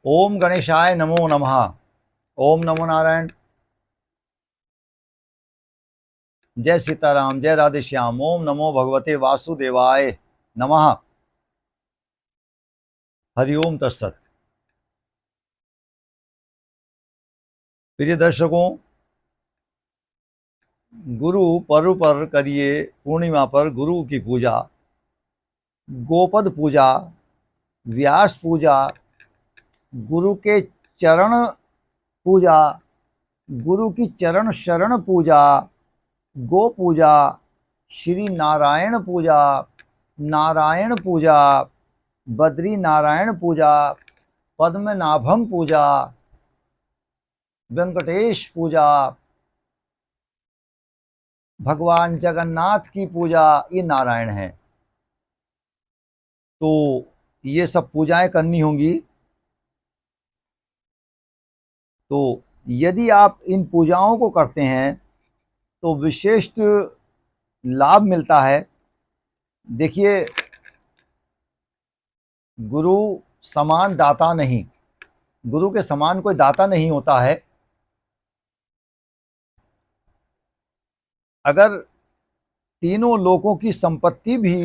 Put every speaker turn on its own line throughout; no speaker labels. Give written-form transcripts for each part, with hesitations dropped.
ओम गणेशाय नमो नमः। ओम नमो नारायण। जय सीताराम, जय राधे श्याम। ओम नमो भगवते वासुदेवाय नमः। हरि ओम तत्सत। प्रिय दर्शकों, गुरु पर्व पर करिए पूर्णिमा पर गुरु की पूजा, गोपद पूजा, व्यास पूजा, गुरु के चरण पूजा, गुरु की चरण शरण पूजा, गो पूजा, श्री नारायण पूजा, नारायण पूजा, बद्री नारायण पूजा, पद्मनाभम पूजा, वेंकटेश पूजा, भगवान जगन्नाथ की पूजा, ये नारायण है। तो ये सब पूजाएं करनी होंगी। तो यदि आप इन पूजाओं को करते हैं तो विशिष्ट लाभ मिलता है। देखिए, गुरु समान दाता नहीं, गुरु के समान कोई दाता नहीं होता है। अगर तीनों लोगों की संपत्ति भी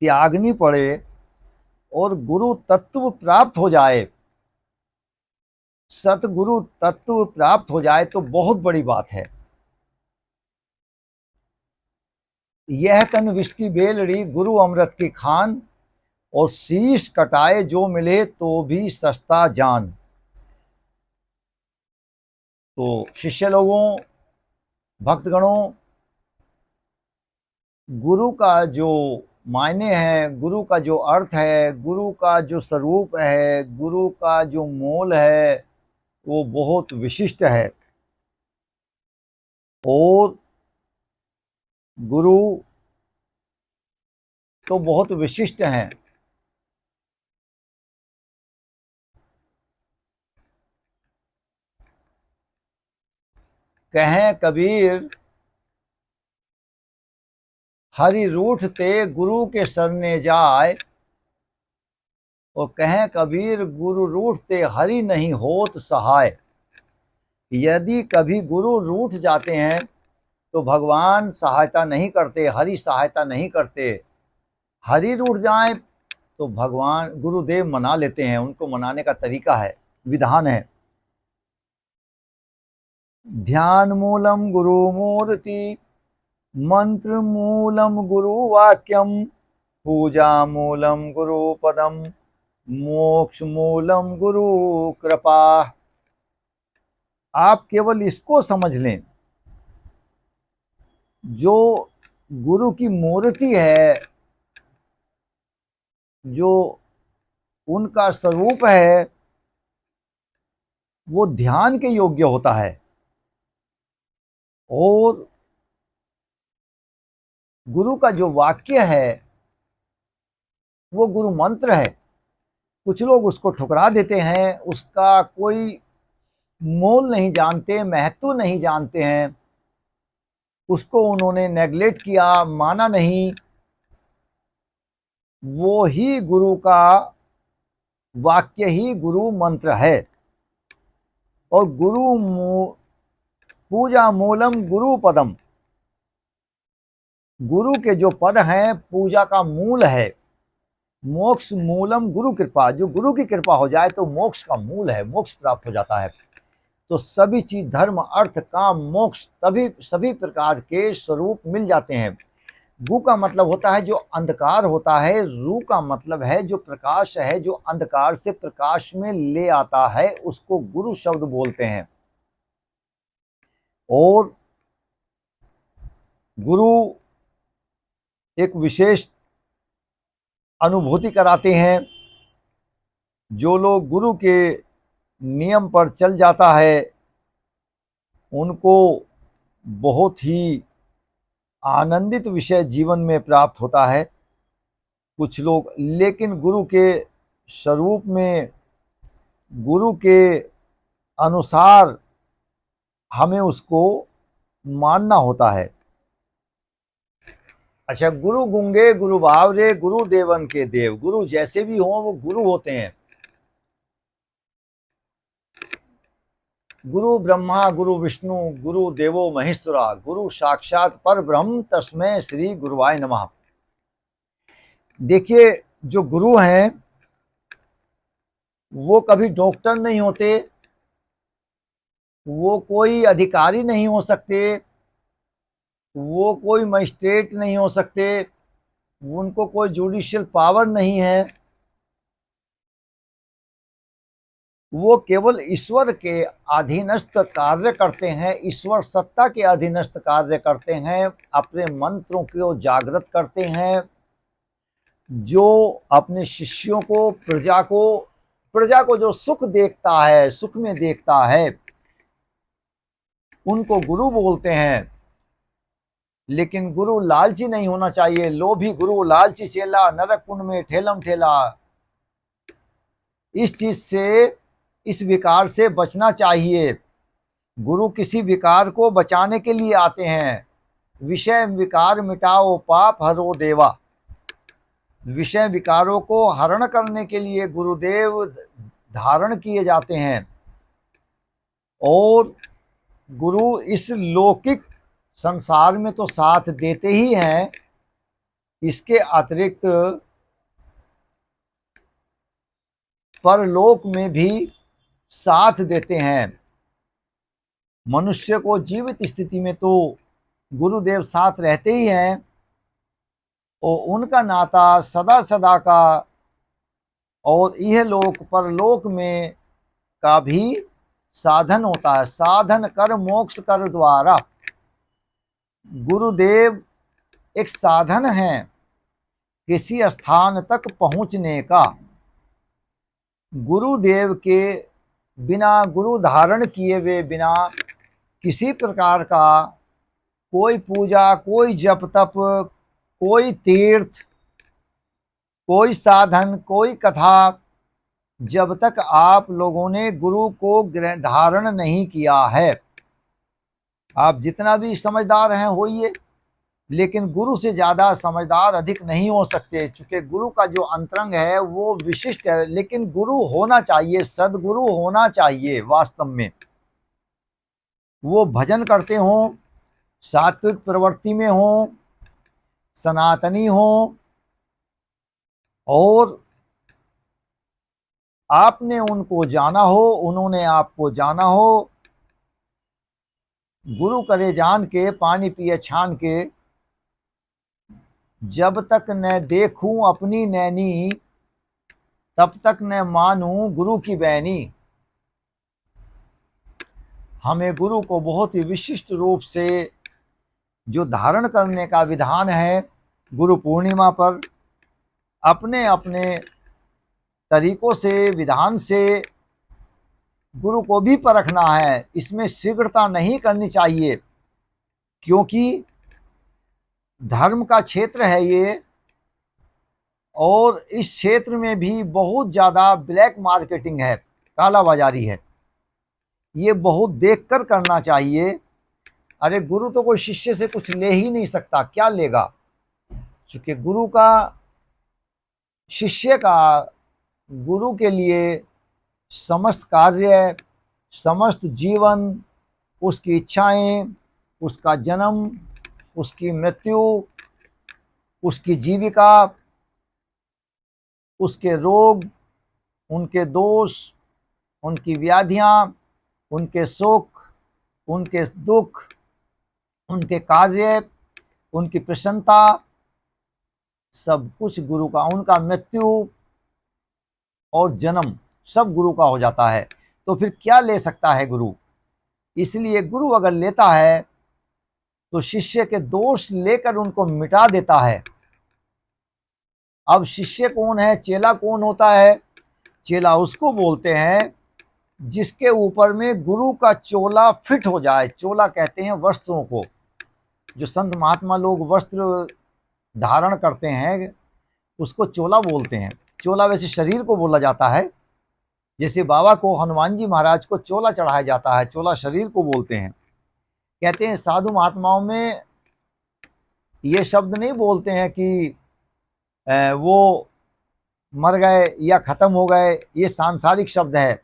त्यागनी पड़े और गुरु तत्व प्राप्त हो जाए, सतगुरु तत्व प्राप्त हो जाए, तो बहुत बड़ी बात है। यह तन विष की बेलड़ी, गुरु अमृत की खान, और शीश कटाए जो मिले तो भी सस्ता जान। तो शिष्य लोगों, भक्तगणों, गुरु का जो मायने है, गुरु का जो अर्थ है, गुरु का जो स्वरूप है, गुरु का जो मोल है, वो बहुत विशिष्ट है। और गुरु तो बहुत विशिष्ट हैं। कहें कबीर हरि रूठ ते गुरु के सरने जाए, और कहें कबीर गुरु रूठ ते हरि नहीं होत सहाय। यदि कभी गुरु रूठ जाते हैं तो भगवान सहायता नहीं करते, हरि सहायता नहीं करते। हरि रूठ जाए तो भगवान गुरुदेव मना लेते हैं, उनको मनाने का तरीका है, विधान है। ध्यान मूलम गुरु मूर्ति, मंत्र मूलम गुरु वाक्यम, पूजा मूलम गुरु पदम, मोक्ष मूलम गुरु कृपा। आप केवल इसको समझ लें, जो गुरु की मूर्ति है, जो उनका स्वरूप है, वो ध्यान के योग्य होता है। और गुरु का जो वाक्य है वो गुरु मंत्र है। कुछ लोग उसको ठुकरा देते हैं, उसका कोई मोल नहीं जानते, महत्व नहीं जानते हैं, उसको उन्होंने नेगलेक्ट किया, माना नहीं। वो ही गुरु का वाक्य ही गुरु मंत्र है। और पूजा मूलम गुरु पदम, गुरु के जो पद हैं पूजा का मूल है। मोक्ष मूलम गुरु कृपा, जो गुरु की कृपा हो जाए तो मोक्ष का मूल है, मोक्ष प्राप्त हो जाता है। तो सभी चीज, धर्म अर्थ काम मोक्ष, तभी सभी प्रकार के स्वरूप मिल जाते हैं। गु का मतलब होता है जो अंधकार होता है, रू का मतलब है जो प्रकाश है, जो अंधकार से प्रकाश में ले आता है, उसको गुरु शब्द बोलते हैं। और गुरु एक विशेष अनुभूति कराते हैं। जो लोग गुरु के नियम पर चल जाता है उनको बहुत ही आनंदित विषय जीवन में प्राप्त होता है। कुछ लोग, लेकिन गुरु के स्वरूप में, गुरु के अनुसार हमें उसको मानना होता है। अच्छा, गुरु गुंगे गुरु बावरे गुरु देवन के देव, गुरु जैसे भी हों वो गुरु होते हैं। गुरु ब्रह्मा गुरु विष्णु गुरु देवो महेश्वरा गुरु साक्षात पर ब्रह्म तस्मै श्री गुरुवाय नमः। देखिए, जो गुरु हैं वो कभी डॉक्टर नहीं होते, वो कोई अधिकारी नहीं हो सकते, वो कोई मजिस्ट्रेट नहीं हो सकते, उनको कोई जुडिशियल पावर नहीं है। वो केवल ईश्वर के अधीनस्थ कार्य करते हैं, ईश्वर सत्ता के अधीनस्थ कार्य करते हैं, अपने मंत्रों को जागृत करते हैं। जो अपने शिष्यों को, प्रजा को जो सुख देखता है, सुख में देखता है, उनको गुरु बोलते हैं। लेकिन गुरु लालची नहीं होना चाहिए। लोभी गुरु लालची चेला, नरक कुंड में ठेलम ठेला। इस चीज से, इस विकार से बचना चाहिए। गुरु किसी विकार को बचाने के लिए आते हैं। विषय विकार मिटाओ पाप हरो देवा। विषय विकारों को हरण करने के लिए गुरुदेव धारण किए जाते हैं। और गुरु इस लौकिक संसार में तो साथ देते ही हैं, इसके अतिरिक्त परलोक में भी साथ देते हैं। मनुष्य को जीवित स्थिति में तो गुरुदेव साथ रहते ही हैं, और उनका नाता सदा सदा का और यह लोक परलोक में का भी साधन होता है। साधन कर मोक्ष कर द्वारा। गुरुदेव एक साधन है किसी स्थान तक पहुंचने का। गुरुदेव के बिना, गुरु धारण किए हुए बिना किसी प्रकार का कोई पूजा, कोई जप तप, कोई तीर्थ, कोई साधन, कोई कथा, जब तक आप लोगों ने गुरु को धारण नहीं किया है, आप जितना भी समझदार हैं होइए, लेकिन गुरु से ज़्यादा समझदार अधिक नहीं हो सकते। चूँकि गुरु का जो अंतरंग है वो विशिष्ट है। लेकिन गुरु होना चाहिए, सदगुरु होना चाहिए वास्तव में। वो भजन करते हों, सात्विक प्रवृत्ति में हों, सनातनी हों, और आपने उनको जाना हो, उन्होंने आपको जाना हो। गुरु करे जान के पानी पिए छान के, जब तक न देखूं अपनी नैनी, तब तक न मानूं गुरु की बैनी। हमें गुरु को बहुत ही विशिष्ट रूप से जो धारण करने का विधान है, गुरु पूर्णिमा पर अपने अपने तरीकों से, विधान से गुरु को भी परखना है। इसमें शीघ्रता नहीं करनी चाहिए, क्योंकि धर्म का क्षेत्र है ये, और इस क्षेत्र में भी बहुत ज़्यादा ब्लैक मार्केटिंग है, काला बाजारी है। ये बहुत देखकर करना चाहिए। अरे गुरु तो कोई शिष्य से कुछ ले ही नहीं सकता, क्या लेगा? क्योंकि गुरु का, शिष्य का गुरु के लिए समस्त कार्य, समस्त जीवन, उसकी इच्छाएं, उसका जन्म, उसकी मृत्यु, उसकी जीविका, उसके रोग, उनके दोष, उनकी व्याधियां, उनके सुख, उनके दुख, उनके कार्य, उनकी प्रसन्नता, सब कुछ गुरु का, उनका मृत्यु और जन्म सब गुरु का हो जाता है। तो फिर क्या ले सकता है गुरु? इसलिए गुरु अगर लेता है तो शिष्य के दोष लेकर उनको मिटा देता है। अब शिष्य कौन है, चेला कौन होता है? चेला उसको बोलते हैं जिसके ऊपर में गुरु का चोला फिट हो जाए। चोला कहते हैं वस्त्रों को, जो संत महात्मा लोग वस्त्र धारण करते हैं उसको चोला बोलते हैं। चोला वैसे शरीर को बोला जाता है, जैसे बाबा को, हनुमान जी महाराज को चोला चढ़ाया जाता है, चोला शरीर को बोलते हैं। कहते हैं साधु महात्माओं में ये शब्द नहीं बोलते हैं कि वो मर गए या खत्म हो गए, ये सांसारिक शब्द है।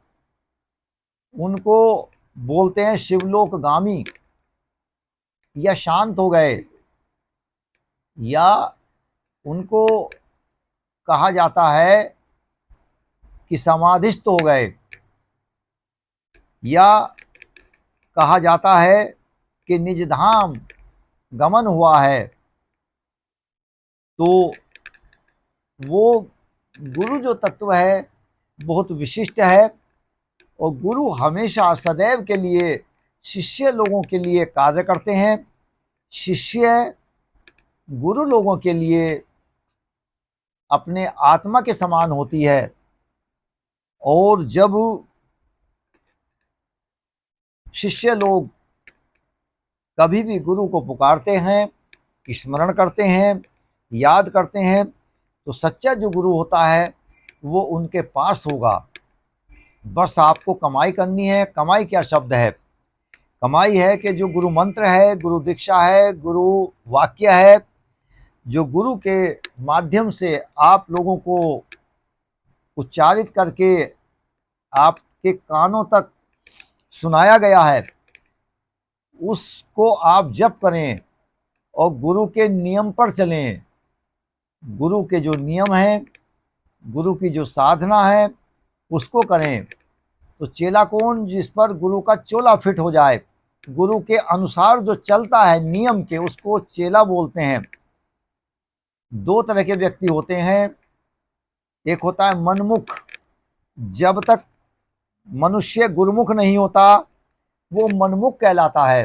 उनको बोलते हैं शिवलोकगामी, या शांत हो गए, या उनको कहा जाता है कि समाधिस्थ हो गए, या कहा जाता है कि निज धाम गमन हुआ है। तो वो गुरु जो तत्व है बहुत विशिष्ट है, और गुरु हमेशा सदैव के लिए शिष्य लोगों के लिए कार्य करते हैं। शिष्य गुरु लोगों के लिए अपने आत्मा के समान होती है, और जब शिष्य लोग कभी भी गुरु को पुकारते हैं, स्मरण करते हैं, याद करते हैं, तो सच्चा जो गुरु होता है वो उनके पास होगा। बस आपको कमाई करनी है। कमाई क्या शब्द है? कमाई है कि जो गुरु मंत्र है, गुरु दीक्षा है, गुरु वाक्य है, जो गुरु के माध्यम से आप लोगों को उच्चारित करके आपके कानों तक सुनाया गया है, उसको आप जप करें और गुरु के नियम पर चलें। गुरु के जो नियम हैं, गुरु की जो साधना है, उसको करें। तो चेला कौन? जिस पर गुरु का चोला फिट हो जाए, गुरु के अनुसार जो चलता है नियम के, उसको चेला बोलते हैं। दो तरह के व्यक्ति होते हैं। एक होता है मनमुख। जब तक मनुष्य गुरुमुख नहीं होता वो मनमुख कहलाता है,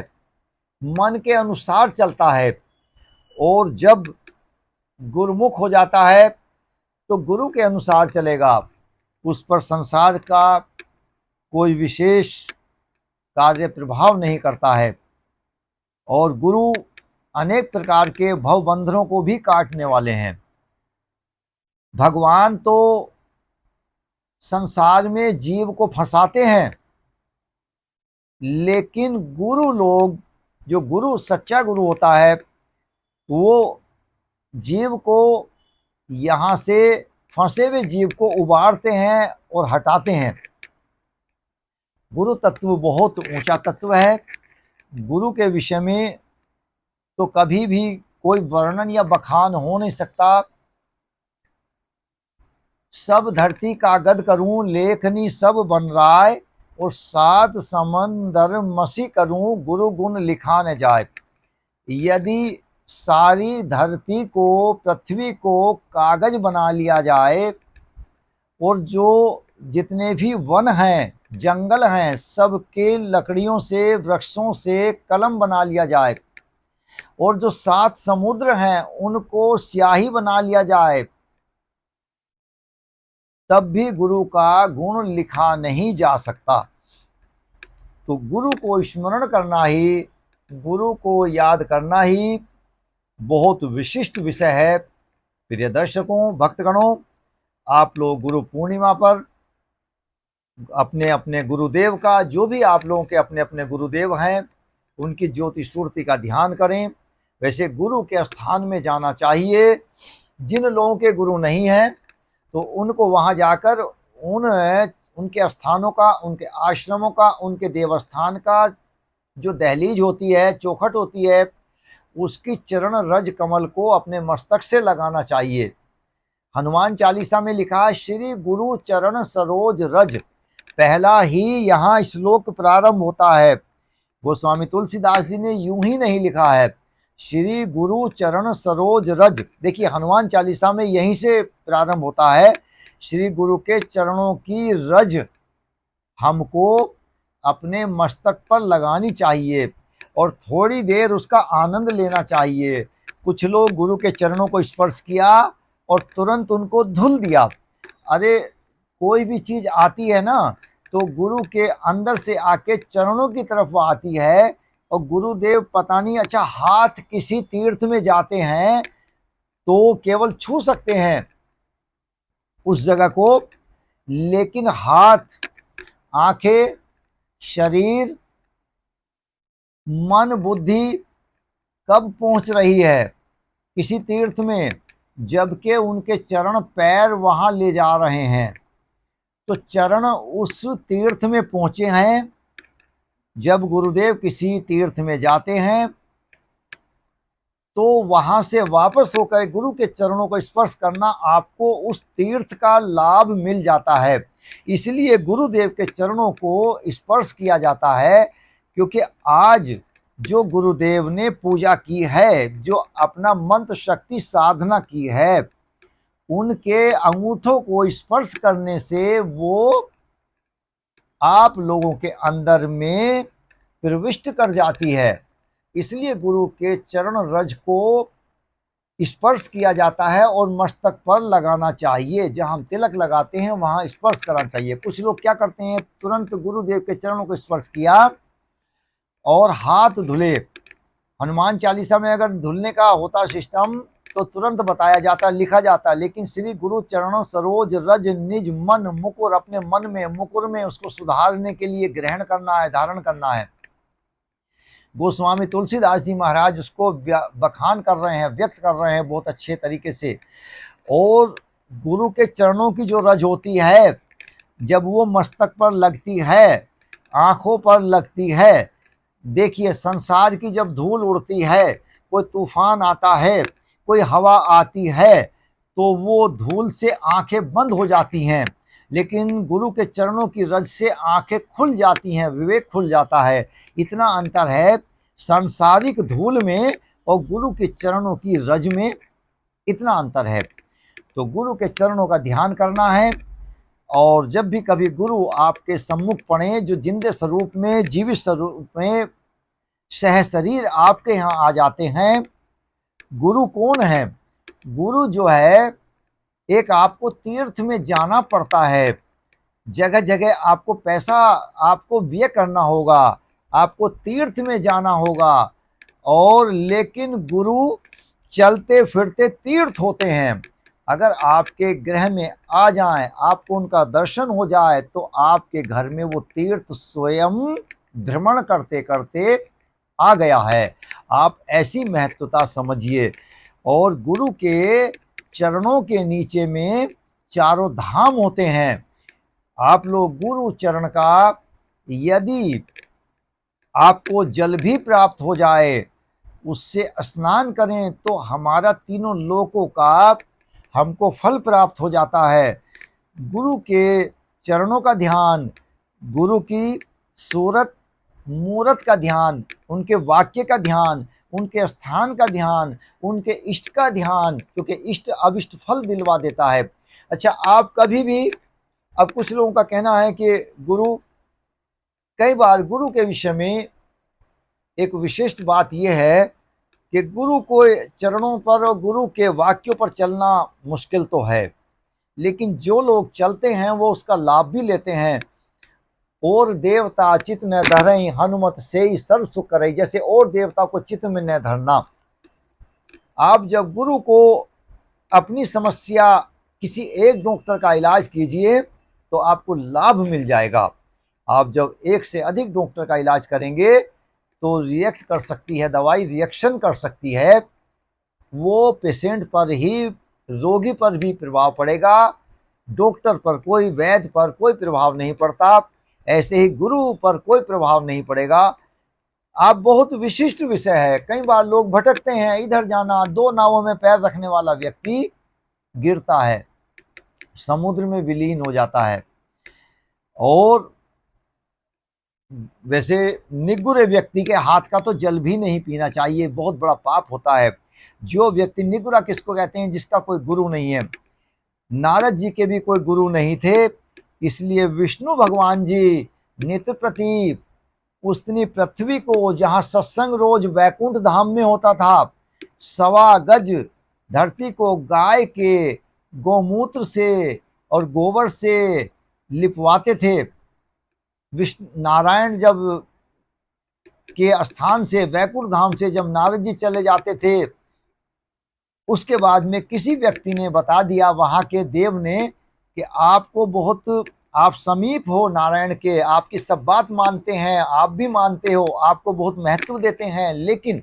मन के अनुसार चलता है। और जब गुरुमुख हो जाता है तो गुरु के अनुसार चलेगा, उस पर संसार का कोई विशेष कार्य प्रभाव नहीं करता है। और गुरु अनेक प्रकार के भवबंधनों को भी काटने वाले हैं। भगवान तो संसार में जीव को फंसाते हैं, लेकिन गुरु लोग, जो गुरु सच्चा गुरु होता है, वो जीव को यहाँ से, फंसे हुए जीव को उबारते हैं और हटाते हैं। गुरु तत्व बहुत ऊंचा तत्व है। गुरु के विषय में तो कभी भी कोई वर्णन या बखान हो नहीं सकता। सब धरती कागद करूं, लेखनी सब बन राय, और सात समंदर मसी करूं, गुरु गुण लिखा न जाए। यदि सारी धरती को, पृथ्वी को कागज बना लिया जाए, और जो जितने भी वन हैं, जंगल हैं, सबके लकड़ियों से, वृक्षों से कलम बना लिया जाए, और जो सात समुद्र हैं उनको स्याही बना लिया जाए, तब भी गुरु का गुण लिखा नहीं जा सकता। तो गुरु को स्मरण करना ही, गुरु को याद करना ही बहुत विशिष्ट विषय है। प्रिय दर्शकों, भक्तगणों, आप लोग गुरु पूर्णिमा पर अपने अपने गुरुदेव का, जो भी आप लोगों के अपने अपने गुरुदेव हैं, उनकी ज्योति सूर्ति का ध्यान करें। वैसे गुरु के स्थान में जाना चाहिए। जिन लोगों के गुरु नहीं हैं तो उनको वहाँ जाकर उनके स्थानों का, उनके आश्रमों का, उनके देवस्थान का जो दहलीज होती है, चौखट होती है, उसकी चरण रज कमल को अपने मस्तक से लगाना चाहिए। हनुमान चालीसा में लिखा है, श्री गुरु चरण सरोज रज, पहला ही यहाँ श्लोक प्रारंभ होता है। गोस्वामी तुलसीदास जी ने यूं ही नहीं लिखा है, श्री गुरु चरण सरोज रज। देखिए हनुमान चालीसा में यहीं से प्रारंभ होता है। श्री गुरु के चरणों की रज हमको अपने मस्तक पर लगानी चाहिए और थोड़ी देर उसका आनंद लेना चाहिए। कुछ लोग गुरु के चरणों को स्पर्श किया और तुरंत उनको धुल दिया। अरे कोई भी चीज आती है ना, तो गुरु के अंदर से आके चरणों की तरफ वो आती है, और गुरुदेव पता नहीं, अच्छा हाथ किसी तीर्थ में जाते हैं तो केवल छू सकते हैं उस जगह को, लेकिन हाथ, आंखें, शरीर, मन, बुद्धि कब पहुंच रही है किसी तीर्थ में, जबकि उनके चरण पैर वहां ले जा रहे हैं। तो चरण उस तीर्थ में पहुंचे हैं। जब गुरुदेव किसी तीर्थ में जाते हैं तो वहां से वापस होकर गुरु के चरणों को स्पर्श करना, आपको उस तीर्थ का लाभ मिल जाता है। इसलिए गुरुदेव के चरणों को स्पर्श किया जाता है, क्योंकि आज जो गुरुदेव ने पूजा की है, जो अपना मंत्र शक्ति साधना की है, उनके अंगूठों को स्पर्श करने से वो आप लोगों के अंदर में प्रविष्ट कर जाती है। इसलिए गुरु के चरण रज को स्पर्श किया जाता है और मस्तक पर लगाना चाहिए। जहां हम तिलक लगाते हैं वहां स्पर्श करना चाहिए। कुछ लोग क्या करते हैं, तुरंत गुरुदेव के चरणों को स्पर्श किया और हाथ धुले। हनुमान चालीसा में अगर धुलने का होता सिस्टम तो तुरंत बताया जाता, लिखा जाता, लेकिन श्री गुरु चरणों सरोज रज निज मन मुकुर, अपने मन में मुकुर में उसको सुधारने के लिए ग्रहण करना है, धारण करना है। गोस्वामी तुलसीदास जी महाराज उसको बखान कर रहे हैं, व्यक्त कर रहे हैं बहुत अच्छे तरीके से। और गुरु के चरणों की जो रज होती है, जब वो मस्तक पर लगती है, आंखों पर लगती है, देखिए संसार की जब धूल उड़ती है, कोई तूफान आता है, कोई हवा आती है, तो वो धूल से आंखें बंद हो जाती हैं, लेकिन गुरु के चरणों की रज से आंखें खुल जाती हैं, विवेक खुल जाता है। इतना अंतर है सांसारिक धूल में और गुरु के चरणों की रज में, इतना अंतर है। तो गुरु के चरणों का ध्यान करना है। और जब भी कभी गुरु आपके सम्मुख पड़े, जो जिंदे स्वरूप में, जीवित स्वरूप में, सह शरीर आपके यहाँ आ जाते हैं। गुरु कौन है? गुरु जो है, एक आपको तीर्थ में जाना पड़ता है, जगह जगह आपको पैसा आपको व्यय करना होगा, आपको तीर्थ में जाना होगा। और लेकिन गुरु चलते फिरते तीर्थ होते हैं। अगर आपके गृह में आ जाएं, आपको उनका दर्शन हो जाए, तो आपके घर में वो तीर्थ स्वयं भ्रमण करते करते आ गया है। आप ऐसी महत्वता समझिए। और गुरु के चरणों के नीचे में चारों धाम होते हैं। आप लोग गुरु चरण का, यदि आपको जल भी प्राप्त हो जाए, उससे स्नान करें, तो हमारा तीनों लोकों का हमको फल प्राप्त हो जाता है। गुरु के चरणों का ध्यान, गुरु की सूरत मूरत का ध्यान, उनके वाक्य का ध्यान, उनके स्थान का ध्यान, उनके इष्ट का ध्यान, क्योंकि इष्ट अभिष्ट फल दिलवा देता है। अच्छा, आप कभी भी, अब कुछ लोगों का कहना है कि गुरु, कई बार गुरु के विषय में एक विशिष्ट बात यह है कि गुरु को चरणों पर और गुरु के वाक्यों पर चलना मुश्किल तो है, लेकिन जो लोग चलते हैं वो उसका लाभ भी लेते हैं। और देवता चित न धरई हनुमत से ही सर्व सुख करे, जैसे और देवता को चित्त में न धरना। आप जब गुरु को अपनी समस्या, किसी एक डॉक्टर का इलाज कीजिए तो आपको लाभ मिल जाएगा। आप जब एक से अधिक डॉक्टर का इलाज करेंगे तो रिएक्ट कर सकती है दवाई, रिएक्शन कर सकती है, वो पेशेंट पर ही, रोगी पर भी प्रभाव पड़ेगा, डॉक्टर पर कोई, वैद्य पर कोई प्रभाव नहीं पड़ता। ऐसे ही गुरु पर कोई प्रभाव नहीं पड़ेगा। आप बहुत विशिष्ट विषय है। कई बार लोग भटकते हैं, इधर जाना, दो नावों में पैर रखने वाला व्यक्ति गिरता है, समुद्र में विलीन हो जाता है। और वैसे निगुरे व्यक्ति के हाथ का तो जल भी नहीं पीना चाहिए, बहुत बड़ा पाप होता है। जो व्यक्ति, निगुरा किसको कहते हैं? जिसका कोई गुरु नहीं है। नारद जी के भी कोई गुरु नहीं थे, इसलिए विष्णु भगवान जी नित्य प्रति उस्तनी पृथ्वी को, जहां सत्संग रोज वैकुंठ धाम में होता था, 1.25 गज धरती को गाय के गोमूत्र से और गोबर से लिपवाते थे। विष्णु नारायण जब के स्थान से, वैकुंठ धाम से जब नारद जी चले जाते थे, उसके बाद में किसी व्यक्ति ने बता दिया, वहां के देव ने, कि आपको बहुत, आप समीप हो नारायण के, आपकी सब बात मानते हैं, आप भी मानते हो, आपको बहुत महत्व देते हैं, लेकिन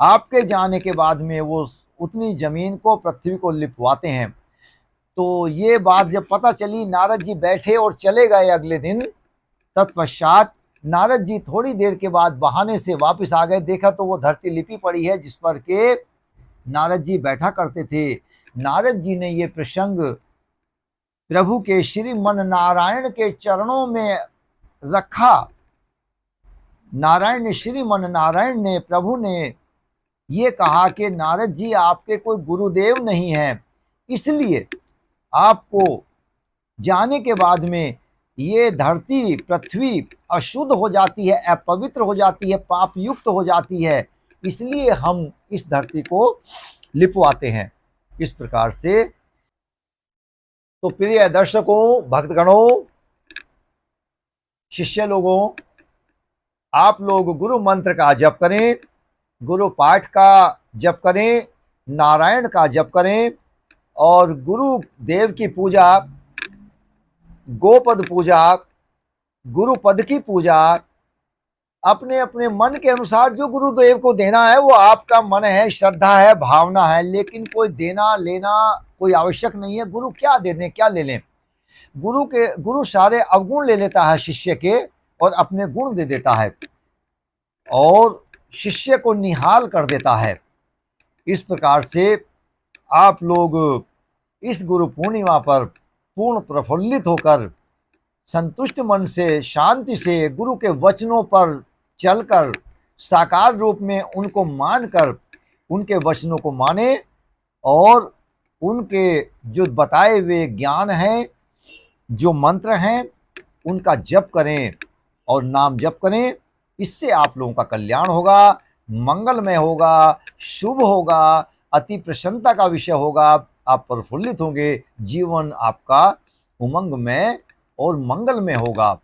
आपके जाने के बाद में वो उतनी जमीन को, पृथ्वी को लिपवाते हैं। तो ये बात जब पता चली, नारद जी बैठे और चले गए अगले दिन। तत्पश्चात नारद जी थोड़ी देर के बाद बहाने से वापस आ गए। देखा तो वो धरती लिपी पड़ी है जिस पर के नारद जी बैठा करते थे। नारद जी ने ये प्रसंग प्रभु के श्री मन नारायण के चरणों में रखा। नारायण ने, श्री मन नारायण ने, प्रभु ने ये कहा कि नारद जी आपके कोई गुरुदेव नहीं है, इसलिए आपको जाने के बाद में ये धरती, पृथ्वी अशुद्ध हो जाती है, अपवित्र हो जाती है, पाप युक्त हो जाती है, इसलिए हम इस धरती को लिपवाते हैं। इस प्रकार से तो प्रिय दर्शकों, भक्तगणों, शिष्य लोगों, आप लोग गुरु मंत्र का जप करें, गुरु पाठ का जप करें, नारायण का जप करें और गुरु देव की पूजा, गोपद पूजा, गुरुपद की पूजा अपने अपने मन के अनुसार जो गुरुदेव को देना है वो आपका मन है, श्रद्धा है, भावना है, लेकिन कोई देना लेना कोई आवश्यक नहीं है। गुरु क्या दे दें, क्या ले लें। गुरु सारे अवगुण ले लेता है शिष्य के और अपने गुण दे देता है और शिष्य को निहाल कर देता है। इस प्रकार से आप लोग इस गुरु पूर्णिमा पर पूर्ण प्रफुल्लित होकर, संतुष्ट मन से, शांति से गुरु के वचनों पर चलकर, साकार रूप में उनको मानकर, उनके वचनों को माने और उनके जो बताए हुए ज्ञान हैं, जो मंत्र हैं, उनका जप करें और नाम जप करें। इससे आप लोगों का कल्याण होगा, मंगलमय होगा, शुभ होगा, अति प्रसन्नता का विषय होगा। आप प्रफुल्लित होंगे, जीवन आपका उमंगमय और मंगलमय होगा।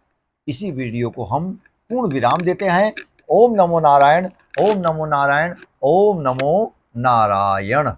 इसी वीडियो को हम पूर्ण विराम देते हैं। ओम नमो नारायण, ओम नमो नारायण, ओम नमो नारायण।